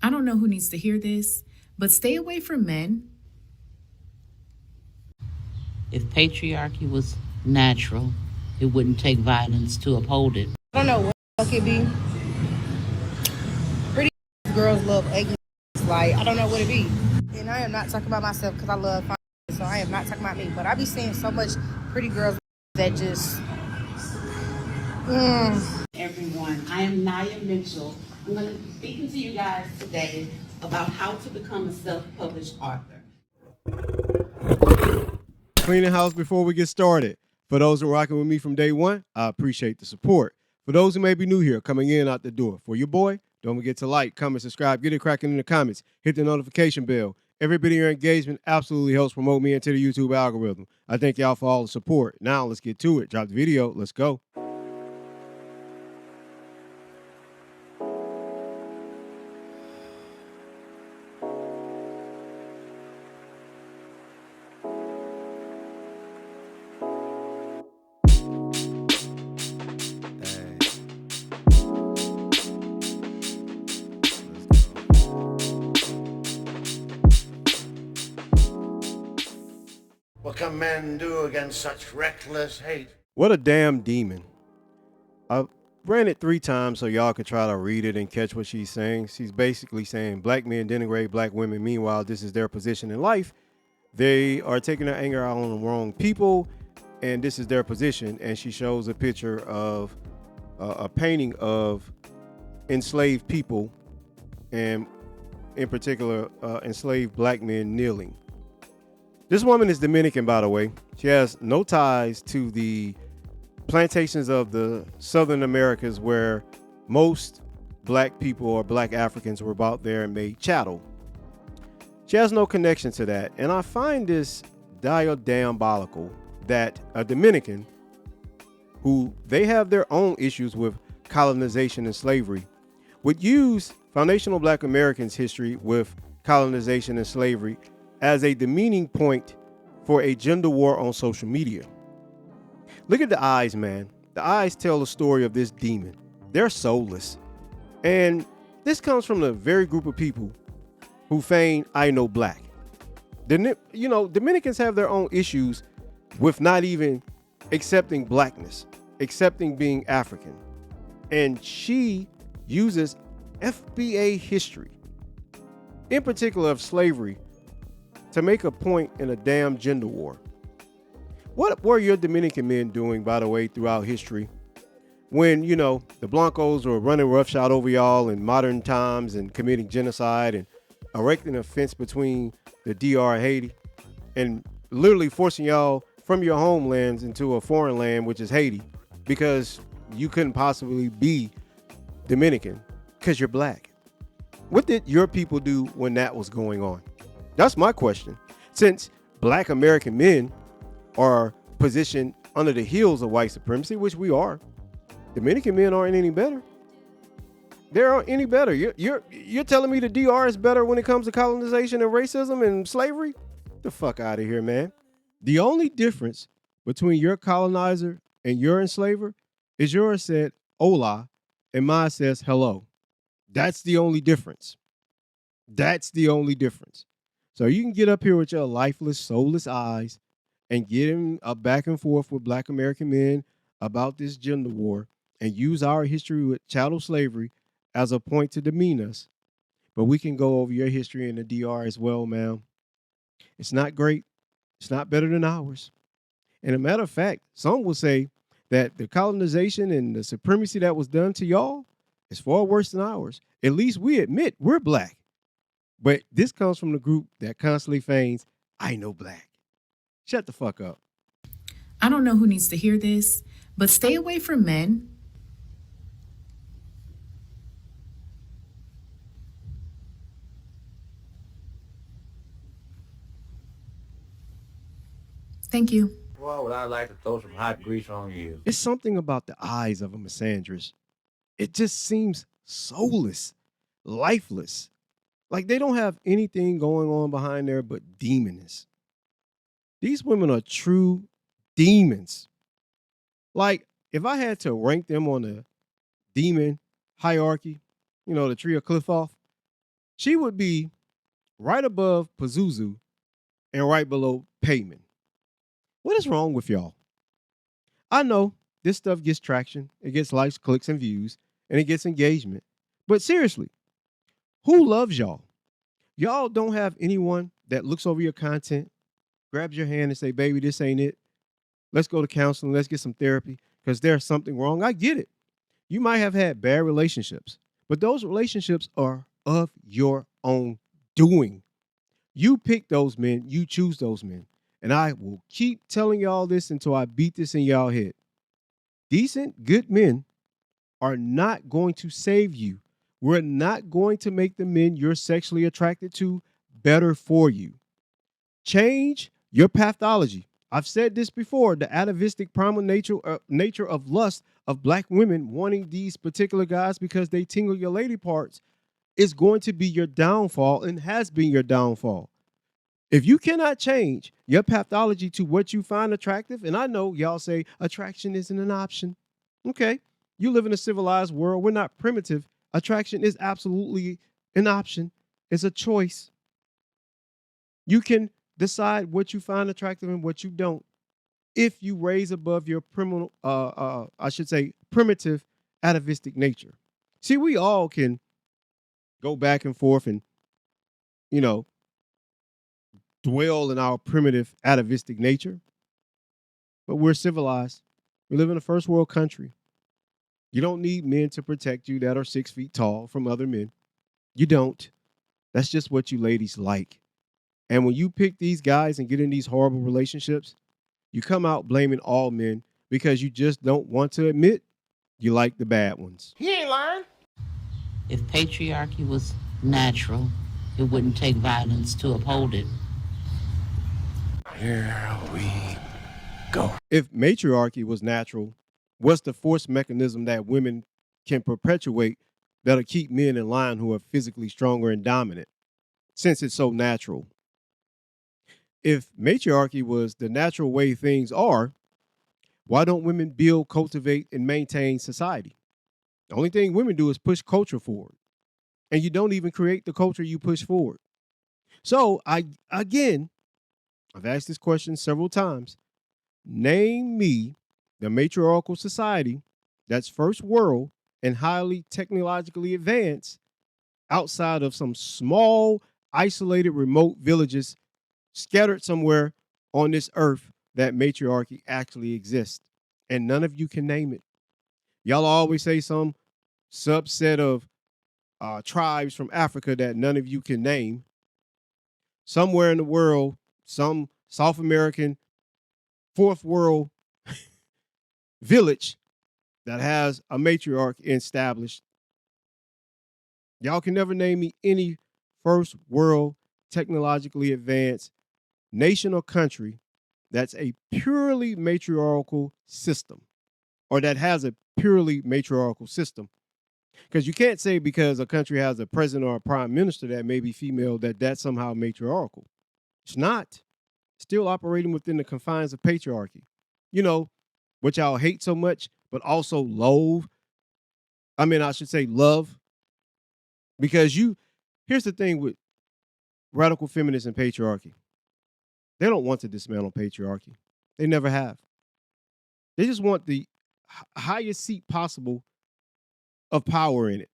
I don't know who needs to hear this, but stay away from men. If patriarchy was natural, it wouldn't take violence to uphold it. I don't know what the fuck it be. Pretty girls love ugly. Like, I don't know what it be. And I am not talking about myself because I love fine, so I am not talking about me. But I be seeing so much pretty girls that just. Everyone, I am Naya Mitchell. I'm going to be speaking to you guys today about how to become a self-published author. Cleaning house before we get started. For those who are rocking with me from day one, I appreciate the support. For those who may be new here, coming in out the door, for your boy, don't forget to like, comment, subscribe, get it cracking in the comments, hit the notification bell. Every bit of your engagement absolutely helps promote me into the YouTube algorithm. I thank y'all for all the support. Now let's get to it. Drop the video. Let's go. What can men do against such reckless hate? What a damn demon. I ran it 3 times so y'all could try to read it and catch what she's saying. She's basically saying black men denigrate black women. Meanwhile, this is their position in life. They are taking their anger out on the wrong people, and this is their position. And she shows a picture of a painting of enslaved people, and in particular, enslaved black men kneeling. This woman is Dominican, by the way. She has no ties to the plantations of the Southern Americas where most black people or black Africans were brought there and made chattel. She has no connection to that. And I find this diabolical that a Dominican, who they have their own issues with colonization and slavery, would use foundational black Americans' history with colonization and slavery as a demeaning point for a gender war on social media. Look at the eyes, man. The eyes tell the story of this demon. They're soulless. And this comes from the very group of people who feign I know black. Dominicans have their own issues with not even accepting blackness, accepting being African. And she uses FBA history, in particular of slavery, to make a point in a damn gender war. What were your Dominican men doing, by the way, throughout history? When, the Blancos were running roughshod over y'all in modern times and committing genocide and erecting a fence between the DR and Haiti and literally forcing y'all from your homelands into a foreign land, which is Haiti, because you couldn't possibly be Dominican because you're black. What did your people do when that was going on? That's my question. Since black American men are positioned under the heels of white supremacy, which we are, Dominican men aren't any better. They aren't any better. You're telling me the DR is better when it comes to colonization and racism and slavery? Get the fuck out of here, man. The only difference between your colonizer and your enslaver is yours said hola and mine says hello. That's the only difference. That's the only difference. So you can get up here with your lifeless, soulless eyes and get in a back and forth with black American men about this gender war and use our history with chattel slavery as a point to demean us. But we can go over your history in the DR as well, ma'am. It's not great. It's not better than ours. And a matter of fact, some will say that the colonization and the supremacy that was done to y'all is far worse than ours. At least we admit we're black. But this comes from the group that constantly feigns, I know black. Shut the fuck up. I don't know who needs to hear this, but stay away from men. Thank you. Why would I like to throw some hot grease on you? It's something about the eyes of a misandrist. It just seems soulless, lifeless. Like they don't have anything going on behind there but demoness. These women are true demons. Like, if I had to rank them on the demon hierarchy, the tree of Cliffoff, She would be right above Pazuzu and right below Payman. What is wrong with y'all? I know this stuff gets traction, it gets likes, clicks, and views, and it gets engagement. But seriously, who loves y'all? Y'all don't have anyone that looks over your content, grabs your hand and say, baby, this ain't it. Let's go to counseling. Let's get some therapy because there's something wrong. I get it. You might have had bad relationships, but those relationships are of your own doing. You pick those men, you choose those men. And I will keep telling y'all this until I beat this in y'all head. Decent, good men are not going to save you. We're not going to make the men you're sexually attracted to better for you. Change your pathology. I've said this before, the atavistic primal nature of lust of black women wanting these particular guys because they tingle your lady parts is going to be your downfall and has been your downfall. If you cannot change your pathology to what you find attractive, and I know y'all say attraction isn't an option. Okay, you live in a civilized world. We're not primitive. Attraction is absolutely an option. It's a choice. You can decide what you find attractive and what you don't if you raise above your primitive atavistic nature. See, we all can go back and forth and, dwell in our primitive atavistic nature, but we're civilized. We live in a first world country. You don't need men to protect you that are 6 feet tall from other men. You don't. That's just what you ladies like. And when you pick these guys and get in these horrible relationships, you come out blaming all men because you just don't want to admit you like the bad ones. He ain't lying. If patriarchy was natural, it wouldn't take violence to uphold it. Here we go. If matriarchy was natural, what's the force mechanism that women can perpetuate that'll keep men in line who are physically stronger and dominant, since it's so natural? If matriarchy was the natural way things are, why don't women build, cultivate, and maintain society? The only thing women do is push culture forward. And you don't even create the culture you push forward. So I've asked this question several times. Name me the matriarchal society that's first world and highly technologically advanced outside of some small, isolated, remote villages scattered somewhere on this earth that matriarchy actually exists. And none of you can name it. Y'all always say some subset of tribes from Africa that none of you can name. Somewhere in the world, some South American fourth world village that has a matriarch established. Y'all can never name me any first world technologically advanced nation or country that's a purely matriarchal system or that has a purely matriarchal system. Because you can't say because a country has a president or a prime minister that may be female that that's somehow matriarchal. It's not. Still operating within the confines of patriarchy. You know, which y'all hate so much, but also loathe. I should say love. Because here's the thing with radical feminists and patriarchy. They don't want to dismantle patriarchy. They never have. They just want the highest seat possible of power in it.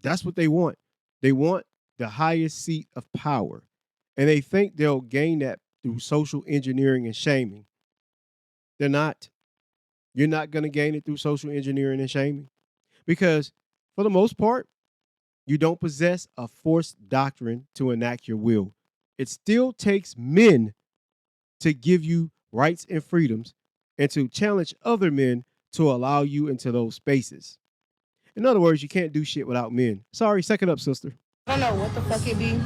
That's what they want. They want the highest seat of power. And they think they'll gain that through social engineering and shaming. They're not. You're not going to gain it through social engineering and shaming. Because for the most part, you don't possess a forced doctrine to enact your will. It still takes men to give you rights and freedoms and to challenge other men to allow you into those spaces. In other words, you can't do shit without men. Sorry, suck it up, sister. I don't know what the fuck it be.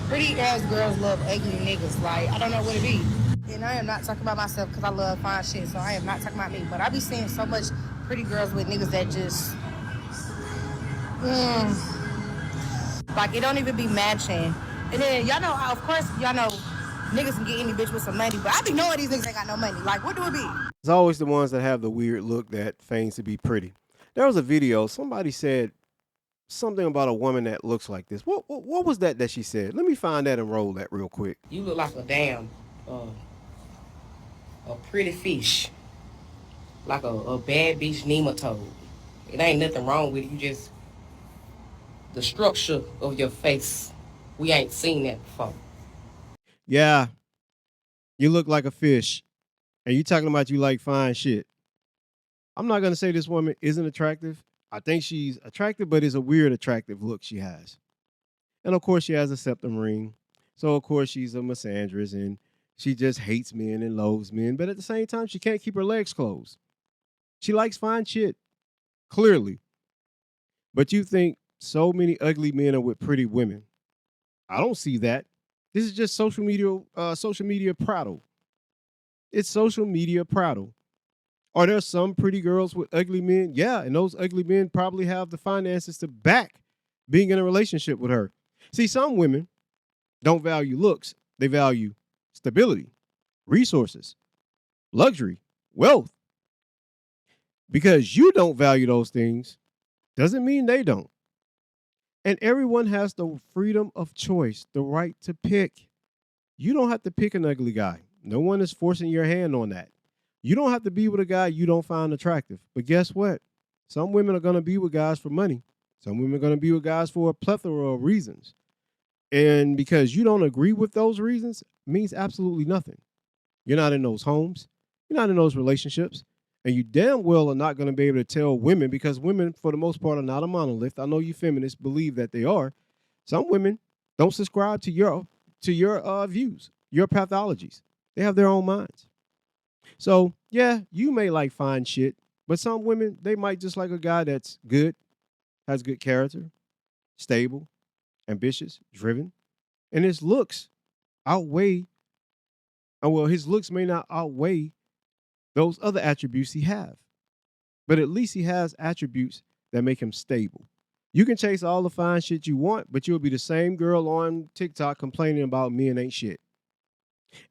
Pretty ass girls love ugly niggas. Like, I don't know what it be. And I am not talking about myself because I love fine shit, so I am not talking about me. But I be seeing so much pretty girls with niggas that just, like, it don't even be matching. And then, y'all know, of course, y'all know niggas can get any bitch with some money, but I be knowing these niggas ain't got no money. Like, what do it be? It's always the ones that have the weird look that feigns to be pretty. There was a video, somebody said something about a woman that looks like this. What was that she said? Let me find that and roll that real quick. You look like a damn, a pretty fish. Like a bad beach nematode. It ain't nothing wrong with it. You just, the structure of your face, we ain't seen that before. Yeah, you look like a fish, and you talking about you like fine shit. I'm not gonna say this woman isn't attractive. I think she's attractive, but it's a weird attractive look she has. And of course, she has a septum ring. So of course, she's a misandrist, and she just hates men and loathes men. But at the same time, she can't keep her legs closed. She likes fine shit, clearly. But you think so many ugly men are with pretty women. I don't see that. This is just social media prattle. It's social media prattle. Are there some pretty girls with ugly men? Yeah, and those ugly men probably have the finances to back being in a relationship with her. See, some women don't value looks. They value stability, resources, luxury, wealth. Because you don't value those things doesn't mean they don't. And everyone has the freedom of choice, the right to pick. You don't have to pick an ugly guy. No one is forcing your hand on that. You don't have to be with a guy you don't find attractive. But guess what? Some women are going to be with guys for money. Some women are going to be with guys for a plethora of reasons. And because you don't agree with those reasons means absolutely nothing. You're not in those homes. You're not in those relationships. And you damn well are not going to be able to tell women, because women, for the most part, are not a monolith. I know you feminists believe that they are. Some women don't subscribe to your views, your pathologies. They have their own minds. So, yeah, you may like fine shit, but some women, they might just like a guy that's good, has good character, stable, ambitious, driven, and his looks may not outweigh those other attributes he have. But at least he has attributes that make him stable. You can chase all the fine shit you want, but you'll be the same girl on TikTok complaining about men ain't shit.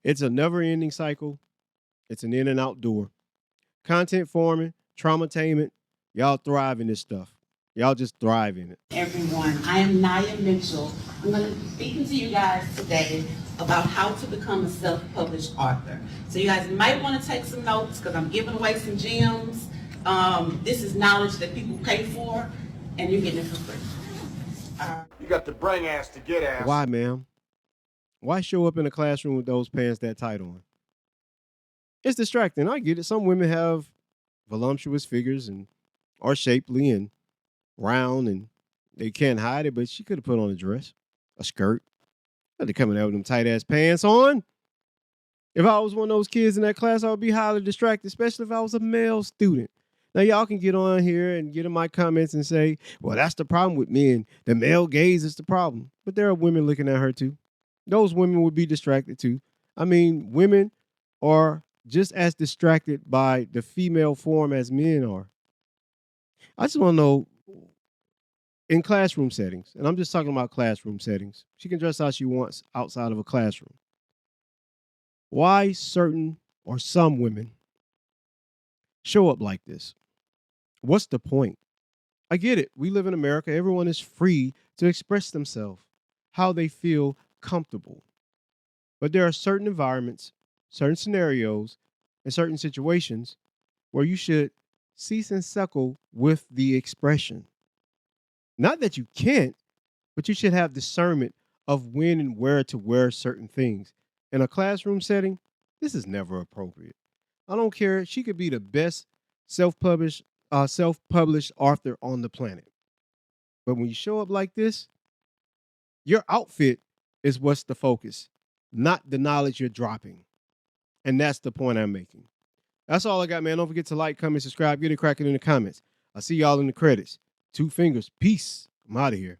It's a never-ending cycle. It's an in and out door. Content forming, traumatainment, y'all thrive in this stuff. Y'all just thrive in it. Everyone, I am Naya Mitchell. I'm going to be speaking to you guys today about how to become a self-published author. So you guys might want to take some notes because I'm giving away some gems. This is knowledge that people pay for, and you're getting it for free. You got the bring ass to get ass. Why, ma'am? Why show up in a classroom with those pants that tight on? It's distracting. I get it. Some women have voluptuous figures and are shapely and round, and they can't hide it, but she could have put on a dress, a skirt. Not to coming out with them tight ass pants on. If I was one of those kids in that class, I would be highly distracted, especially if I was a male student. Now, y'all can get on here and get in my comments and say, well, that's the problem with men. The male gaze is the problem. But there are women looking at her too. Those women would be distracted too. I mean, women are just as distracted by the female form as men are. I just want to know, in classroom settings, and I'm just talking about classroom settings, she can dress how she wants outside of a classroom. Why certain or some women show up like this? What's the point? I get it. We live in America. Everyone is free to express themselves how they feel comfortable. But there are certain environments, certain scenarios, and certain situations where you should cease and suckle with the expression. Not that you can't, but you should have discernment of when and where to wear certain things. In a classroom setting, this is never appropriate. I don't care. She could be the best self-published author on the planet. But when you show up like this, your outfit is what's the focus, not the knowledge you're dropping. And that's the point I'm making. That's all I got, man. Don't forget to like, comment, subscribe, get it cracking in the comments. I'll see y'all in the credits. 2 fingers. Peace. I'm out of here.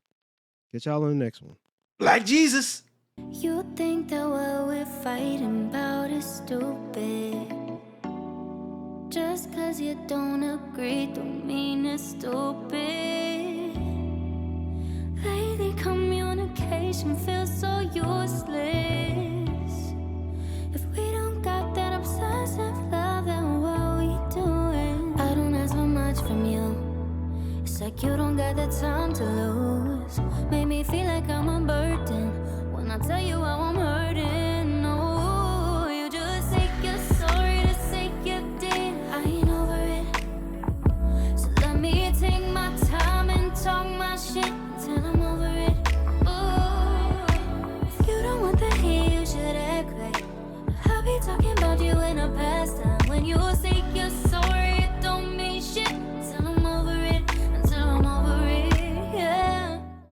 Catch y'all on the next one. Like Jesus. You think that what we're fighting about is stupid. Just cause you don't agree don't mean it's stupid. Lately communication feels so useless. If we don't got that obsessive love, then what are we doing? I don't ask for much from you. It's like you don't got the time to lose. like I'm a burden. When I tell you I